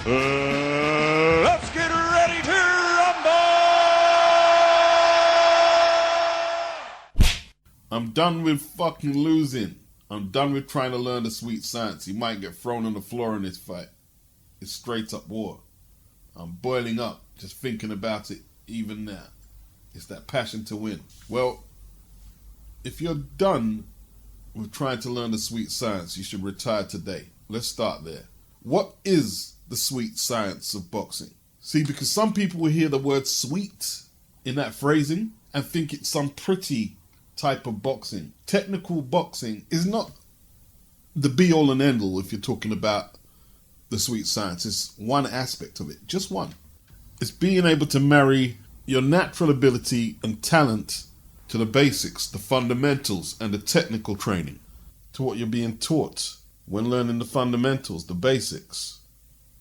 Let's get ready to rumble! I'm done with fucking losing. I'm done with trying to learn the sweet science. He might get thrown on the floor in this fight. It's straight up war. I'm boiling up just thinking about it even now. It's that passion to win. Well, if you're done with trying to learn the sweet science, you should retire today. Let's start there. What is the sweet science of boxing? See, because some people will hear the word sweet in that phrasing and think it's some pretty type of boxing. Technical boxing is not the be-all and end-all if you're talking about the sweet science. It's one aspect of it, just one. It's being able to marry your natural ability and talent to the basics, the fundamentals, and the technical training, to what you're being taught when learning the fundamentals, the basics,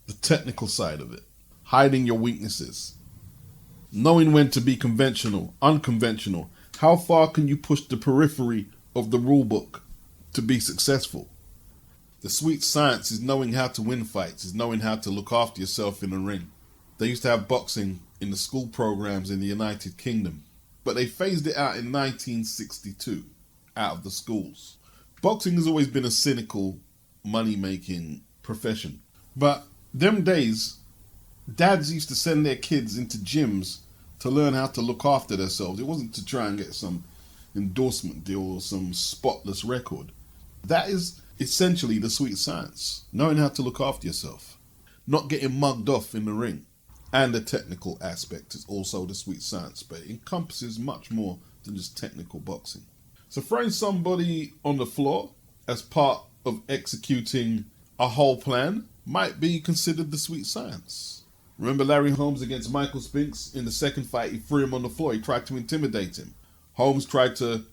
the technical side of it, hiding your weaknesses, knowing when to be conventional, unconventional. How far can you push the periphery of the rule book to be successful? The sweet science is knowing how to win fights, is knowing how to look after yourself in the ring. They used to have boxing in the school programs in the United Kingdom, but they phased it out in 1962 out of the schools. Boxing has always been a cynical, money-making profession. But them days, dads used to send their kids into gyms to learn how to look after themselves. It wasn't to try and get some endorsement deal or some spotless record. That is essentially the sweet science. Knowing how to look after yourself. Not getting mugged off in the ring. And the technical aspect is also the sweet science, but it encompasses much more than just technical boxing. So throwing somebody on the floor as part of executing a whole plan might be considered the sweet science. Remember Larry Holmes against Michael Spinks? In the second fight, he threw him on the floor. He tried to intimidate him. Holmes tried to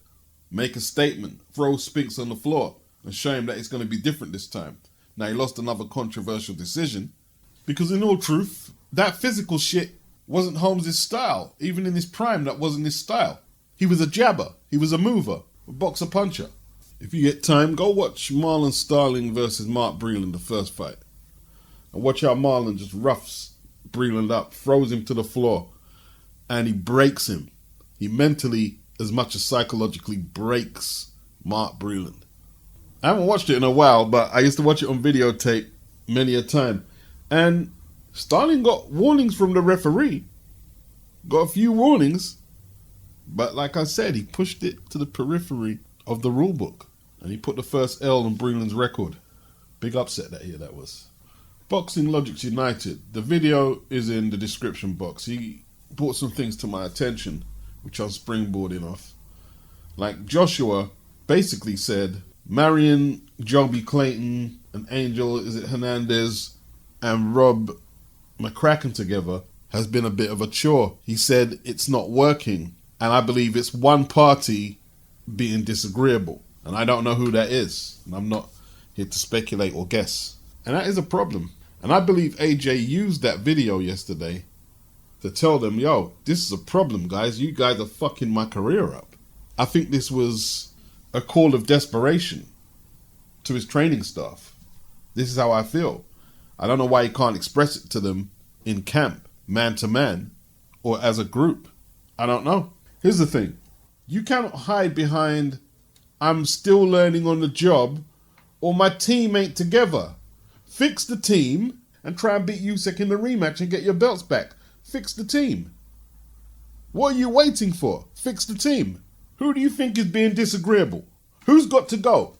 make a statement, throw Spinks on the floor, and show him that it's going to be different this time. Now, he lost another controversial decision because, in all truth, that physical shit wasn't Holmes' style. Even in his prime, that wasn't his style. He was a jabber. He was a mover, a boxer puncher. If you get time, go watch Marlon Starling versus Mark Breland, the first fight. And watch how Marlon just roughs Breland up, throws him to the floor, and he breaks him. He mentally, as much as psychologically, breaks Mark Breland. I haven't watched it in a while, but I used to watch it on videotape many a time. And Starling got warnings from the referee. Got a few warnings. But like I said, he pushed it to the periphery of the rule book. And he put the first L on Breland's record. Big upset that year, that was. Boxing Logics United. The video is in the description box. He brought some things to my attention, which I'm springboarding off. Like Joshua basically said, marrying Joby Clayton and Angel, Hernandez, and Rob McCracken together has been a bit of a chore. He said it's not working, and I believe it's one party being disagreeable, and I don't know who that is, and I'm not here to speculate or guess, and that is a problem. And I believe AJ used that video yesterday to tell them, yo, this is a problem, guys. You guys are fucking my career up. I think this was a call of desperation to his training staff. This is how I feel. I don't know why he can't express it to them in camp, man to man, or as a group. I don't know. Here's the thing. You cannot hide behind, I'm still learning on the job, or my team ain't together. Fix the team and try and beat Usyk in the rematch and get your belts back. Fix the team. What are you waiting for? Fix the team. Who do you think is being disagreeable? Who's got to go?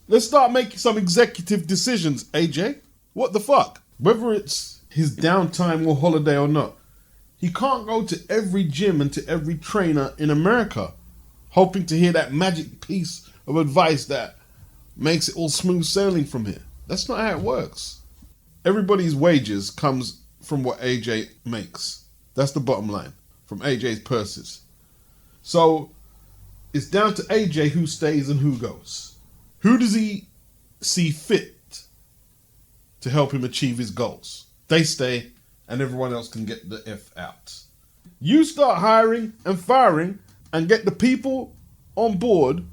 Let's start making some executive decisions, AJ. What the fuck? Whether it's his downtime or holiday or not, he can't go to every gym and to every trainer in America hoping to hear that magic piece of advice that makes it all smooth sailing from here. That's not how it works. Everybody's wages comes from what AJ makes. That's the bottom line, from AJ's purses. So it's down to AJ who stays and who goes. Who does he see fit to help him achieve his goals? They stay and everyone else can get the F out. You start hiring and firing and get the people on board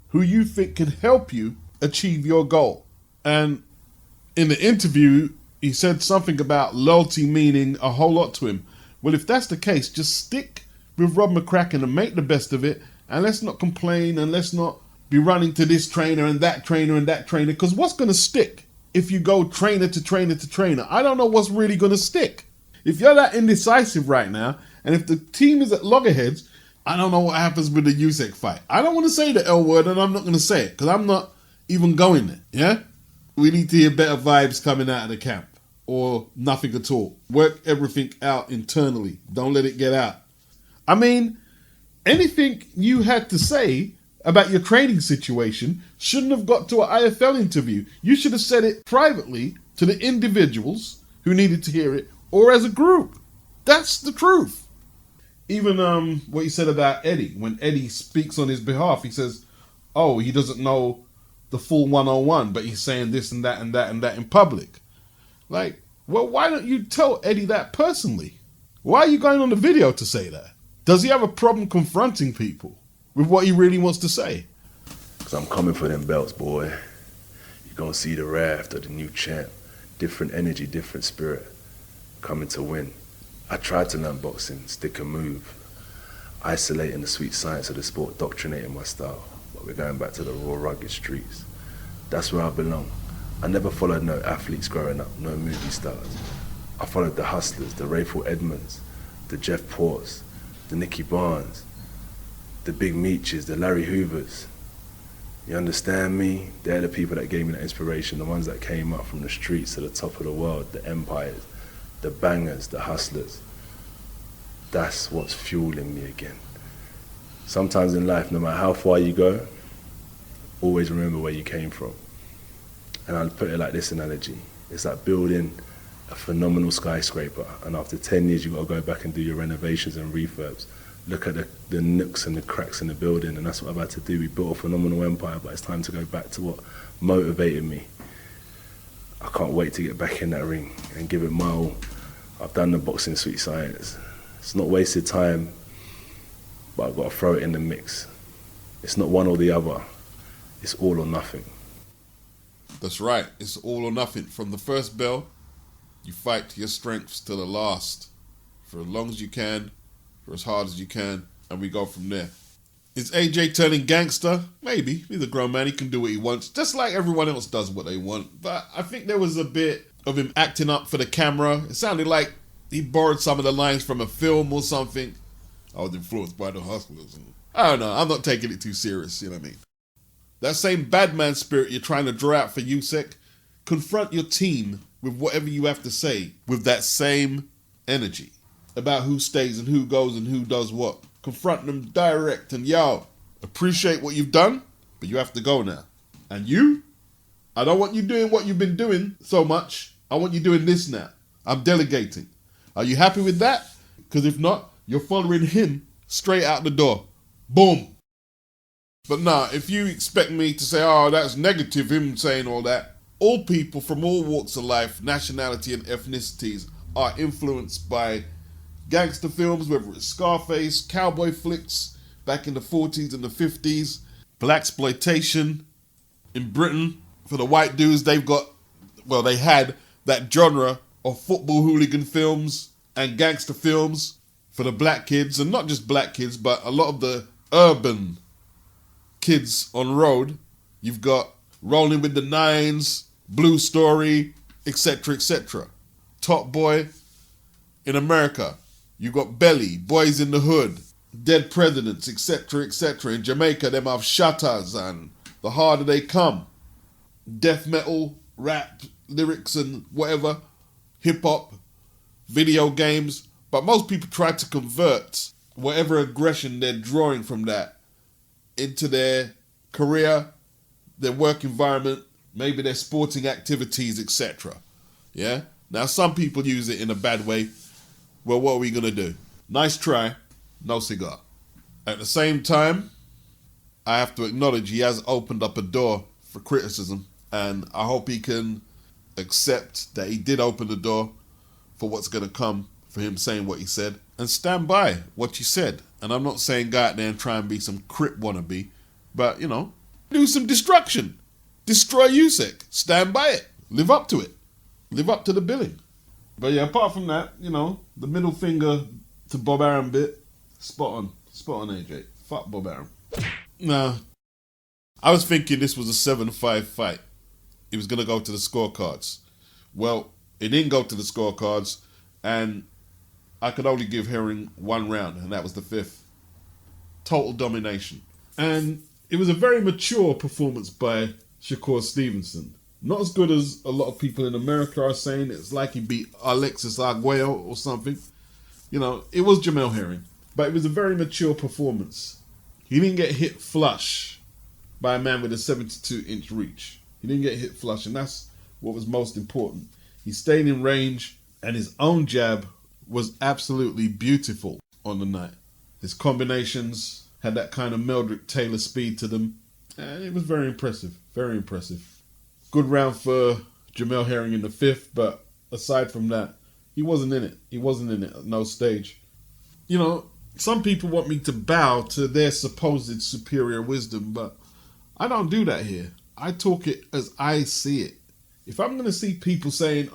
who you think can help you achieve your goal. And in the interview, he said something about loyalty meaning a whole lot to him. Well, if that's the case, just stick with Rob McCracken and make the best of it, and let's not complain, and let's not be running to this trainer and that trainer and that trainer, because what's going to stick if you go trainer to trainer to trainer? I don't know what's really going to stick. If you're that indecisive right now, and if the team is at loggerheads, I don't know what happens with the Usyk fight. I don't want to say the L word, and I'm not going to say it, because I'm not even going there, yeah? We need to hear better vibes coming out of the camp, or nothing at all. Work everything out internally. Don't let it get out. I mean, anything you had to say about your training situation shouldn't have got to an IFL interview. You should have said it privately to the individuals who needed to hear it, or as a group. That's the truth. Even what he said about Eddie, when Eddie speaks on his behalf, he says, oh, he doesn't know the full 101, but he's saying this and that and that and that in public. Like, well, why don't you tell Eddie that personally? Why are you going on the video to say that? Does he have a problem confronting people with what he really wants to say? Because I'm coming for them belts, boy. You're going to see the raft of the new champ. Different energy, different spirit. Coming to win. I tried to learn boxing, stick and move. Isolating the sweet science of the sport, doctrinating my style. But we're going back to the raw, rugged streets. That's where I belong. I never followed no athletes growing up, no movie stars. I followed the Hustlers, the Rayful Edmonds, the Jeff Ports, the Nicky Barnes, the Big Meaches, the Larry Hoovers. You understand me? They're the people that gave me that inspiration, the ones that came up from the streets to the top of the world, the empires, the bangers, the hustlers. That's what's fueling me again. Sometimes in life, no matter how far you go, always remember where you came from. And I'll put it like this analogy. It's like building a phenomenal skyscraper, and after 10 years you've got to go back and do your renovations and refurbs. Look at the nooks and the cracks in the building, and that's what I've had to do. We built a phenomenal empire, but it's time to go back to what motivated me. I can't wait to get back in that ring and give it my all. I've done the boxing sweet science. It's not wasted time, but I've got to throw it in the mix. It's not one or the other. It's all or nothing. That's right. It's all or nothing. From the first bell, you fight to your strengths to the last. For as long as you can, for as hard as you can, and we go from there. Is AJ turning gangster? Maybe. He's a grown man. He can do what he wants, just like everyone else does what they want. But I think there was a bit of him acting up for the camera. It sounded like he borrowed some of the lines from a film or something. I was influenced by the Hustlers. I don't know. I'm not taking it too serious, you know what I mean? That same bad man spirit you're trying to draw out for Usyk, confront your team with whatever you have to say with that same energy about who stays and who goes and who does what. Confront them direct and, yo, appreciate what you've done, but you have to go now. And you, I don't want you doing what you've been doing so much. I want you doing this now. I'm delegating. Are you happy with that? Because if not, you're following him straight out the door. Boom. But nah, if you expect me to say, oh, that's negative, him saying all that, all people from all walks of life, nationality and ethnicities are influenced by gangster films, whether it's Scarface, cowboy flicks back in the 40s and the 50s, blaxploitation. In Britain, for the white dudes, they had that genre of football hooligan films and gangster films for the black kids, and not just black kids, but a lot of the urban kids on road. You've got Rolling with the Nines, Blue Story, etc., etc. Top Boy. In America, you've got Belly, Boys in the Hood, Dead Presidents, etc., etc. In Jamaica, them have Shatters and The Harder They Come. Death metal, rap, lyrics and whatever, hip-hop, video games. But most people try to convert whatever aggression they're drawing from that into their career, their work environment, maybe their sporting activities, etc. Yeah? Now, some people use it in a bad way. Well, what are we going to do? Nice try, no cigar. At the same time, I have to acknowledge he has opened up a door for criticism, and I hope he can accept that he did open the door for what's going to come for him saying what he said, and stand by what you said. And I'm not saying go out there and try and be some Crip wannabe, but, you know, do some destruction. Destroy Usyk. Stand by it. Live up to it. live up to the billing. But yeah, apart from that, you know, the middle finger to Bob Arum bit, spot on. Spot on, AJ. Fuck Bob Arum. Nah, I was thinking this was a 7-5 fight. It was going to go to the scorecards. Well, it didn't go to the scorecards, and I could only give Herring one round, and that was the 5th. Total domination. And it was a very mature performance by Shakur Stevenson. Not as good as a lot of people in America are saying. It's like he beat Alexis Arguello or something. You know, it was JAMEL Herring. But it was a very mature performance. He didn't get hit flush by a man with a 72-inch reach. He didn't get hit flush, and that's what was most important. He stayed in range, and his own jab was absolutely beautiful on the night. His combinations had that kind of Meldrick Taylor speed to them, and it was very impressive, very impressive. Good round for JAMEL Herring in the 5th, but aside from that, he wasn't in it. He wasn't in it at no stage. You know, some people want me to bow to their supposed superior wisdom, but I don't do that here. I talk it as I see it. If I'm going to see people saying,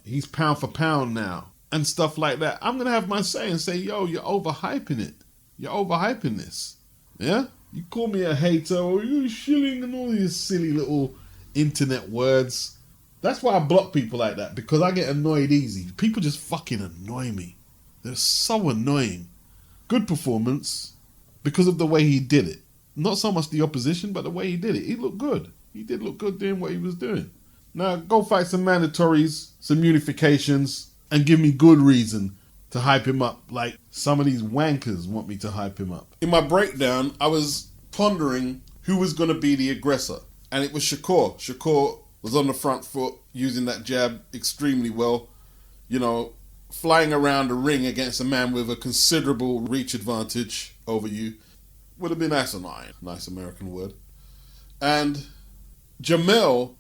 he's pound for pound now, and stuff like that, I'm going to have my say and say, yo, you're overhyping it. You're overhyping this. Yeah? You call me a hater, or you shilling, and all these silly little internet words. That's why I block people like that, because I get annoyed easy. People just fucking annoy me. They're so annoying. Good performance because of the way he did it. Not so much the opposition, but the way he did it. He looked good. He did look good doing what he was doing. Now, go fight some mandatories, some unifications, and give me good reason to hype him up like some of these wankers want me to hype him up. In my breakdown, I was pondering who was going to be the aggressor. And it was Shakur. Shakur was on the front foot, using that jab extremely well. You know, flying around the ring against a man with a considerable reach advantage over you would have been asinine. Nice American word. And JAMEL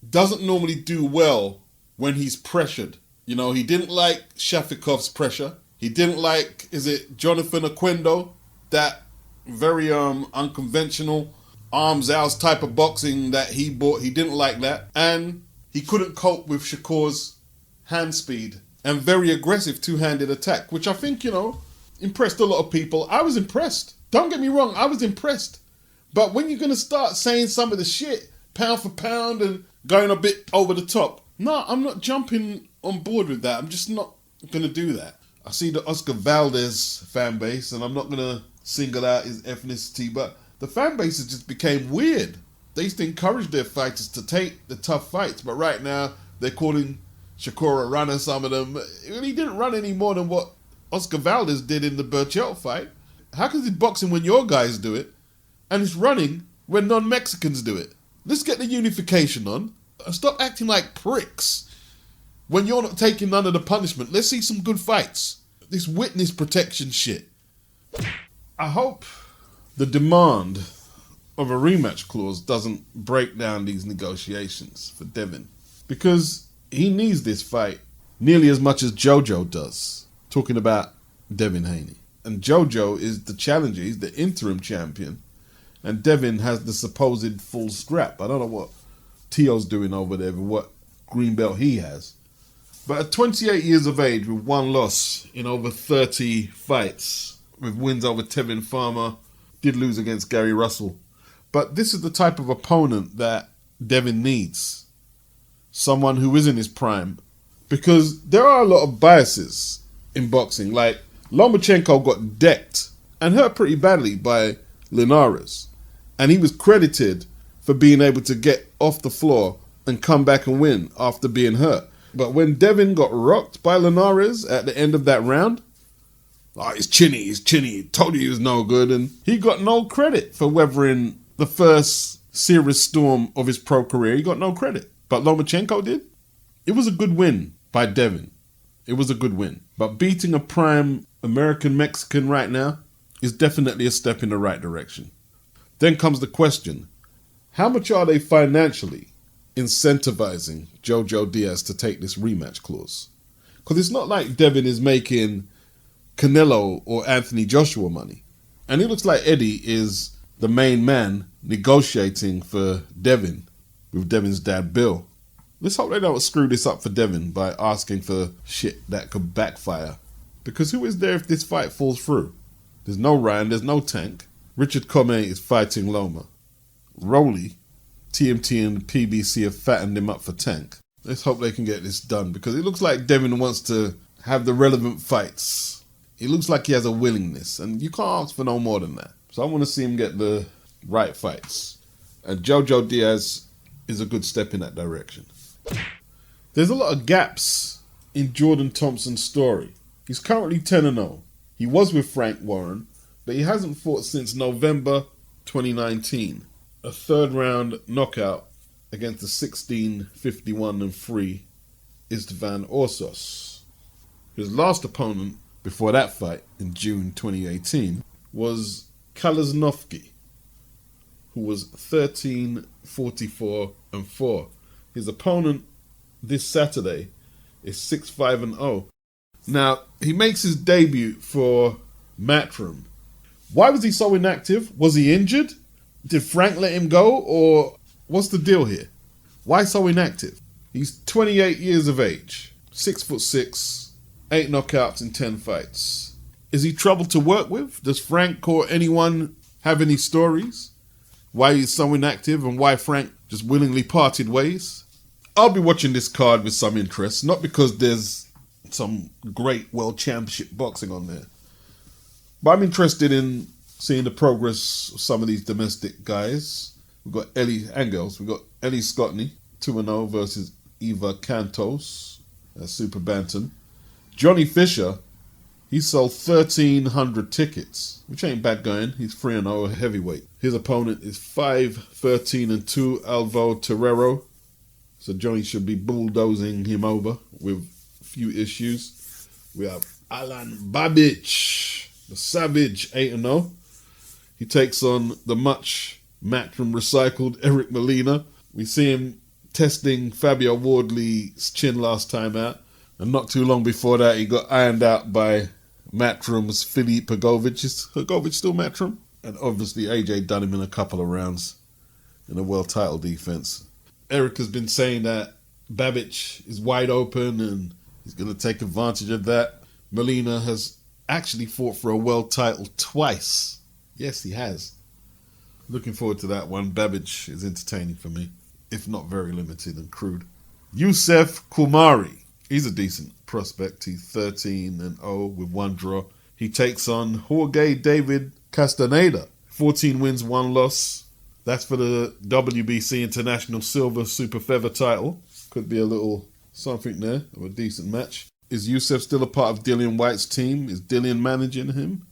doesn't normally do well when he's pressured. You know, he didn't like Shafikov's pressure. He didn't like, Jonathan Oquendo? That very unconventional arms out type of boxing that he bought. He didn't like that. And he couldn't cope with Shakur's hand speed and very aggressive two-handed attack, which I think, you know, impressed a lot of people. I was impressed. Don't get me wrong, I was impressed. But when you're going to start saying some of the shit, pound for pound, and going a bit over the top, no, I'm not jumping on board with that. I'm just not going to do that. I see the Oscar Valdez fan base, and I'm not going to single out his ethnicity, but the fan bases just became weird. They used to encourage their fighters to take the tough fights, but right now they're calling Shakur a runner, some of them. He didn't run any more than what Oscar Valdez did in the Burchell fight. How can he boxing when your guys do it, and it's running when non-Mexicans do it? Let's get the unification on. Stop acting like pricks when you're not taking none of the punishment. Let's see some good fights. This witness protection shit. I hope the demand of a rematch clause doesn't break down these negotiations for Devin, because he needs this fight nearly as much as Jojo does. Talking about Devin Haney. And Jojo is the challenger, he's the interim champion, and Devin has the supposed full strap. I don't know what Tio's doing over there, what green belt he has. But at 28 years of age, with one loss in over 30 fights, with wins over Tevin Farmer, did lose against Gary Russell. But this is the type of opponent that Devin needs. Someone who is in his prime. Because there are a lot of biases in boxing. Like, Lomachenko got decked and hurt pretty badly by Linares. And he was credited for being able to get off the floor and come back and win after being hurt. But when Devin got rocked by Linares at the end of that round, he's chinny, told you he was no good, and he got no credit for weathering the first serious storm of his pro career. He got no credit. But Lomachenko did. It was a good win by Devin. It was a good win. But beating a prime American-Mexican right now is definitely a step in the right direction. Then comes the question, how much are they financially incentivizing Jojo Diaz to take this rematch clause? Because it's not like Devin is making Canelo or Anthony Joshua money. And it looks like Eddie is the main man negotiating for Devin with Devin's dad, Bill. Let's hope they don't screw this up for Devin by asking for shit that could backfire. Because who is there if this fight falls through? There's no Ryan, there's no Tank. Richard Comey is fighting Loma. Rowley, TMT and PBC have fattened him up for Tank. Let's hope they can get this done, because it looks like Devin wants to have the relevant fights. It looks like he has a willingness, and you can't ask for no more than that. So I want to see him get the right fights. And Jojo Diaz is a good step in that direction. There's a lot of gaps in Jordan Thompson's story. He's currently 10-0. He was with Frank Warren, but he hasn't fought since November 2019. A third round knockout against the 16-51-3 Istvan Orsos. His last opponent before that fight in June 2018 was Kalaznovsky, who was 13-44-4. His opponent this Saturday is 6-5-0. Now, he makes his debut for Matchroom. Why was he so inactive? Was he injured? Did Frank let him go? Or what's the deal here? Why so inactive? He's 28 years of age, 6'6", 8 knockouts in 10 fights. Is he trouble to work with? Does Frank or anyone have any stories? Why he's so inactive and why Frank just willingly parted ways? I'll be watching this card with some interest, not because there's some great world championship boxing on there, but I'm interested in seeing the progress of some of these domestic guys. We've got Ellie and girls. We've got Ellie Scotney, 2-0 versus Eva Cantos, Super Bantam. Johnny Fisher, he sold 1,300 tickets, which ain't bad going. He's 3-0 heavyweight. His opponent is 5-13-2 Alvo Terrero. So Johnny should be bulldozing him over with a few issues. We have Alan Babic, the Savage, 8-0. He takes on the much Matchroom recycled Eric Molina. We see him testing Fabio Wardley's chin last time out. And not too long before that, he got ironed out by Matchroom's Filip Hrgovic. Is Hrgovic still Matchroom? And obviously AJ done him in a couple of rounds in a world title defense. Eric has been saying that Babic is wide open and he's going to take advantage of that. Molina has actually fought for a world title twice. Yes, he has. Looking forward to that one. Babic is entertaining for me, if not very limited and crude. Youssef Kumari. He's a decent prospect. He's 13-0 with 1 draw. He takes on Jorge David Castaneda. 14 wins, 1 loss. That's for the WBC International Silver Super Feather title. Could be a little something there of a decent match. Is Youssef still a part of Dillian White's team? Is Dillian managing him?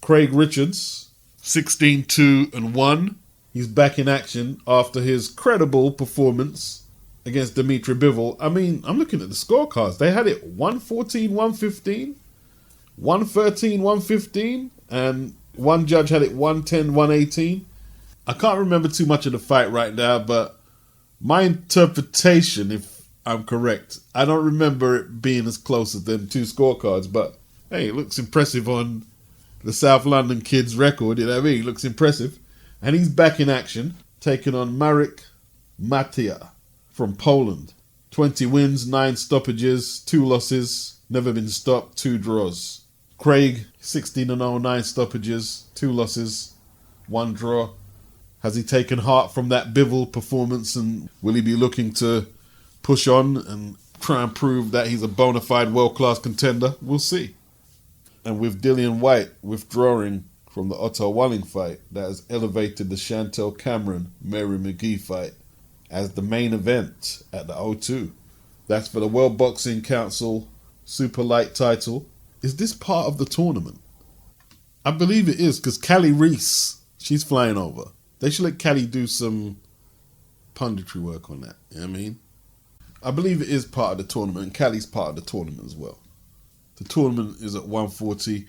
Craig Richards, 16-2-1. He's back in action after his credible performance against Dimitri Bivol. I mean, I'm looking at the scorecards. They had it 114-115, 113-115, and one judge had it 110-118. I can't remember too much of the fight right now, but my interpretation, if I'm correct, I don't remember it being as close as them 2 scorecards, but hey, it looks impressive on the South London kid's record, you know what I mean? It looks impressive. And he's back in action, taking on Marek Matia from Poland. 20 wins, 9 stoppages, 2 losses, never been stopped, 2 draws. Craig, 16-0, 9 stoppages, 2 losses, 1 draw. Has he taken heart from that Bivol performance, and will he be looking to push on and try and prove that he's a bona fide world-class contender? We'll see. And with Dillian White withdrawing from the Otto Walling fight, that has elevated the Chantel Cameron Mary McGee fight as the main event at the O2. That's for the World Boxing Council Super Light title. Is this part of the tournament? I believe it is, because Callie Reese, she's flying over. They should let Callie do some punditry work on that. You know what I mean? I believe it is part of the tournament, and Callie's part of the tournament as well. The tournament is at 140.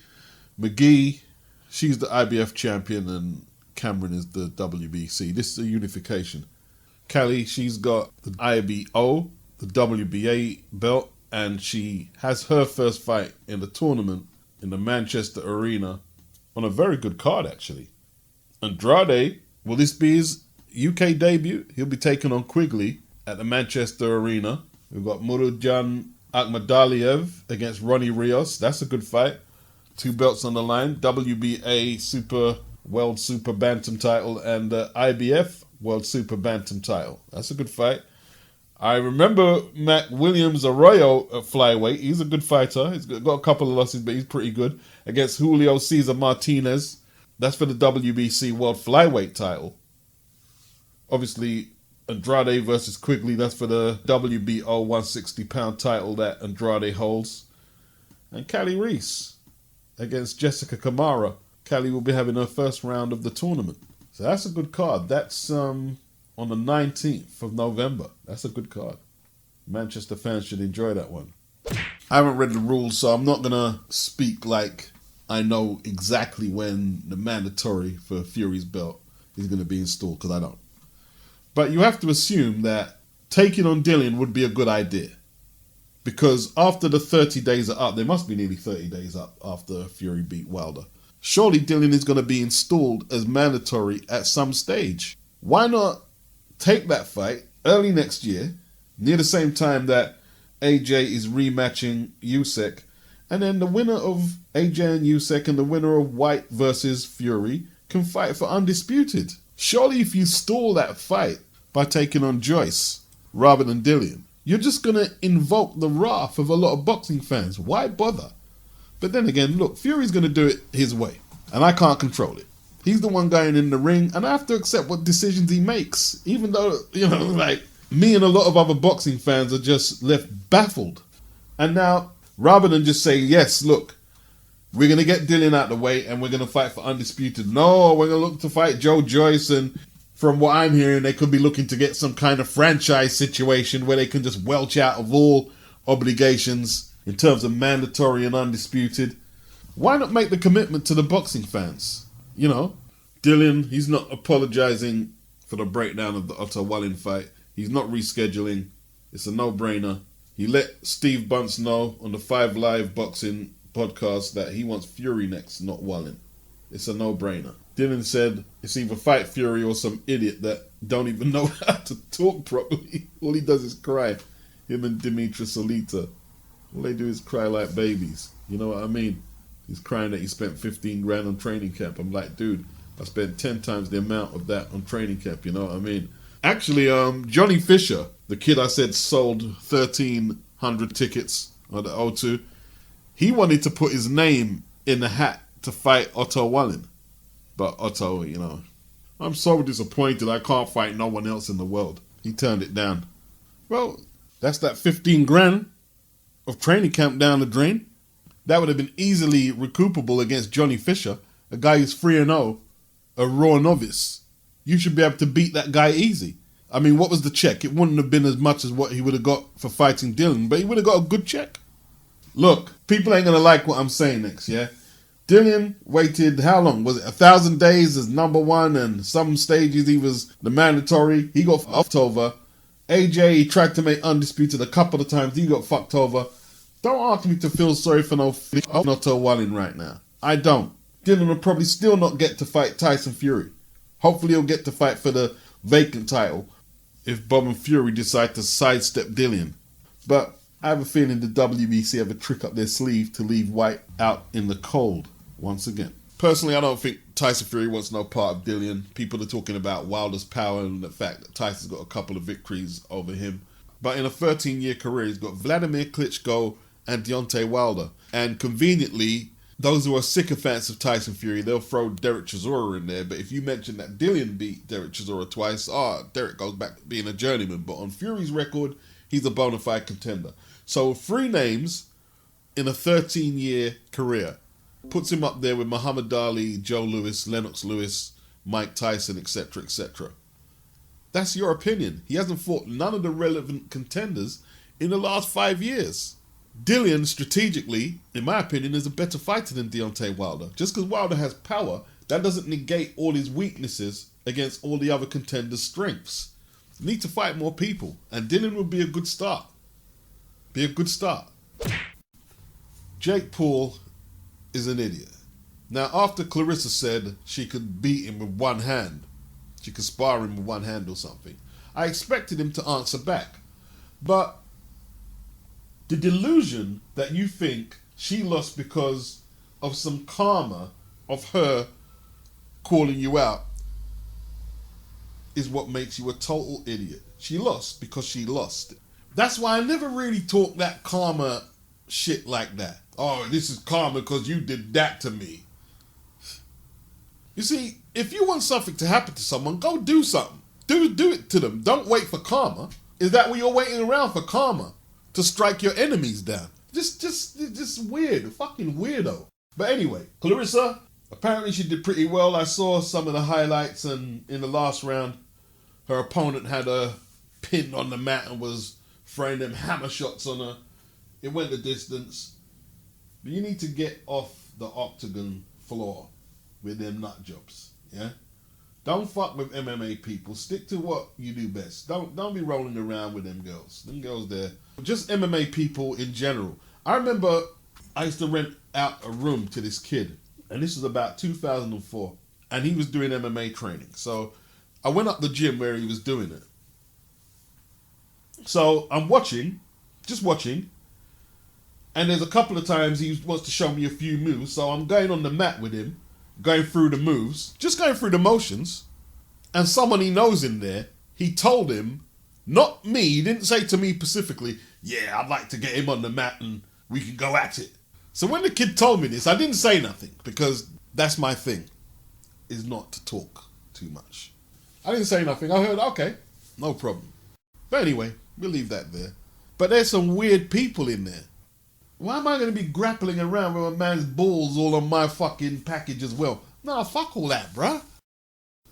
McGee, she's the IBF champion, and Cameron is the WBC. This is a unification. Callie, she's got the IBO, the WBA belt, and she has her first fight in the tournament in the Manchester Arena on a very good card, actually. Andrade, will this be his UK debut? He'll be taking on Quigley at the Manchester Arena. We've got Murodjan Akhmadaliev against Ronnie Rios. That's a good fight. 2 belts on the line. WBA World Super Bantam title and IBF World Super Bantam title. That's a good fight. I remember Mac Williams Arroyo at flyweight. He's a good fighter. He's got a couple of losses, but he's pretty good. Against Julio Cesar Martinez. That's for the WBC World Flyweight title. Obviously, Andrade versus Quigley. That's for the WBO 160-pound title that Andrade holds. And Callie Reese against Jessica Kamara. Callie will be having her first round of the tournament. So that's a good card. That's on the 19th of November. That's a good card. Manchester fans should enjoy that one. I haven't read the rules, so I'm not going to speak like I know exactly when the mandatory for Fury's belt is going to be installed, because I don't. But you have to assume that taking on Dillian would be a good idea. Because after the 30 days are up, there must be nearly 30 days up after Fury beat Wilder. Surely Dillian is going to be installed as mandatory at some stage. Why not take that fight early next year, near the same time that AJ is rematching Usyk, and then the winner of AJ and Usyk and the winner of White versus Fury can fight for undisputed. Surely if you stall that fight by taking on Joyce rather than Dillian, you're just going to invoke the wrath of a lot of boxing fans. Why bother? But then again, look, Fury's going to do it his way, and I can't control it. He's the one going in the ring, and I have to accept what decisions he makes, even though, like, me and a lot of other boxing fans are just left baffled. And now, rather than just say, yes, look, we're going to get Dillian out of the way and we're going to fight for undisputed. No, we're going to look to fight Joe Joyce, and from what I'm hearing, they could be looking to get some kind of franchise situation where they can just welch out of all obligations in terms of mandatory and undisputed. Why not make the commitment to the boxing fans? Dillian, he's not apologizing for the breakdown of the Otto Wallin fight. He's not rescheduling. It's a no-brainer. He let Steve Bunce know on the 5 Live Boxing podcast that he wants Fury next, not Wallin. It's a no-brainer. Dillian said it's either fight Fury or some idiot that don't even know how to talk properly. All he does is cry. Him and Dimitri Solita. All they do is cry like babies. You know what I mean? He's crying that he spent 15 grand on training camp. I'm like, dude, I spent 10 times the amount of that on training camp. You know what I mean? Actually, Johnny Fisher, the kid I said sold 1,300 tickets on the O2, he wanted to put his name in the hat to fight Otto Wallin. But Otto, I'm so disappointed I can't fight no one else in the world. He turned it down. Well, that's that 15 grand of training camp down the drain. That would have been easily recoupable against Johnny Fisher, a guy who's 3-0, a raw novice. You should be able to beat that guy easy. I mean, what was the check? It wouldn't have been as much as what he would have got for fighting Dillian, but he would have got a good check. Look, people ain't going to like what I'm saying next, yeah? Dillian waited, how long? Was it 1,000 days as number one, and some stages he was the mandatory. He got fucked over. AJ, he tried to make undisputed a couple of times. He got fucked over. Don't ask me to feel sorry for no Otto Wallin right now. I don't. Dillian will probably still not get to fight Tyson Fury. Hopefully he'll get to fight for the vacant title if Bob and Fury decide to sidestep Dillian. But I have a feeling the WBC have a trick up their sleeve to leave White out in the cold once again. Personally, I don't think Tyson Fury wants no part of Dillian. People are talking about Wilder's power and the fact that Tyson's got a couple of victories over him. But in a 13-year career, he's got Vladimir Klitschko and Deontay Wilder. And conveniently, those who are sycophants of Tyson Fury, they'll throw Derek Chisora in there. But if you mention that Dillian beat Derek Chisora twice, Derek goes back to being a journeyman. But on Fury's record, he's a bona fide contender. So 3 names in a 13-year career puts him up there with Muhammad Ali, Joe Louis, Lennox Lewis, Mike Tyson, etc., etc. That's your opinion. He hasn't fought none of the relevant contenders in the last 5 years. Dillian, strategically, in my opinion, is a better fighter than Deontay Wilder. Just because Wilder has power, that doesn't negate all his weaknesses against all the other contenders' strengths. You need to fight more people, and Dillian would be a good start. Be a good start. Jake Paul is an idiot. Now, after Clarissa said she could beat him with one hand, she could spar him with one hand or something, I expected him to answer back. But the delusion that you think she lost because of some karma of her calling you out is what makes you a total idiot. She lost because she lost. That's why I never really talk that karma shit like that. Oh, this is karma because you did that to me. You see, if you want something to happen to someone, go do something. Do it to them. Don't wait for karma. Is that what you're waiting around for, karma? To strike your enemies down? Just weird. Fucking weirdo. But anyway, Clarissa, apparently she did pretty well. I saw some of the highlights, and in the last round, her opponent had her pinned on the mat and was throwing them hammer shots on her. It went the distance. But you need to get off the octagon floor with them nut jobs, yeah? Don't fuck with MMA people. Stick to what you do best. Don't be rolling around with them girls. Them girls there. Just MMA people in general. I remember I used to rent out a room to this kid, and this was about 2004, and he was doing MMA training. So I went up the gym where he was doing it. So I'm watching, just watching, and there's a couple of times he wants to show me a few moves, so I'm going on the mat with him, going through the moves, just going through the motions, and someone he knows in there, he told him, not me, he didn't say to me specifically, yeah, I'd like to get him on the mat and we can go at it. So when the kid told me this, I didn't say nothing, because that's my thing, is not to talk too much. I didn't say nothing. I heard, okay, no problem. But anyway, we'll leave that there. But there's some weird people in there. Why am I going to be grappling around with a man's balls all on my fucking package as well? Nah, fuck all that, bruh.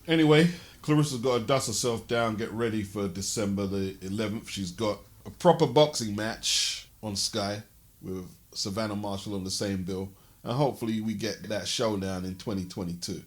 Anyway, Clarissa's got to dust herself down, get ready for December the 11th. She's got a proper boxing match on Sky with Savannah Marshall on the same bill. And hopefully we get that showdown in 2022.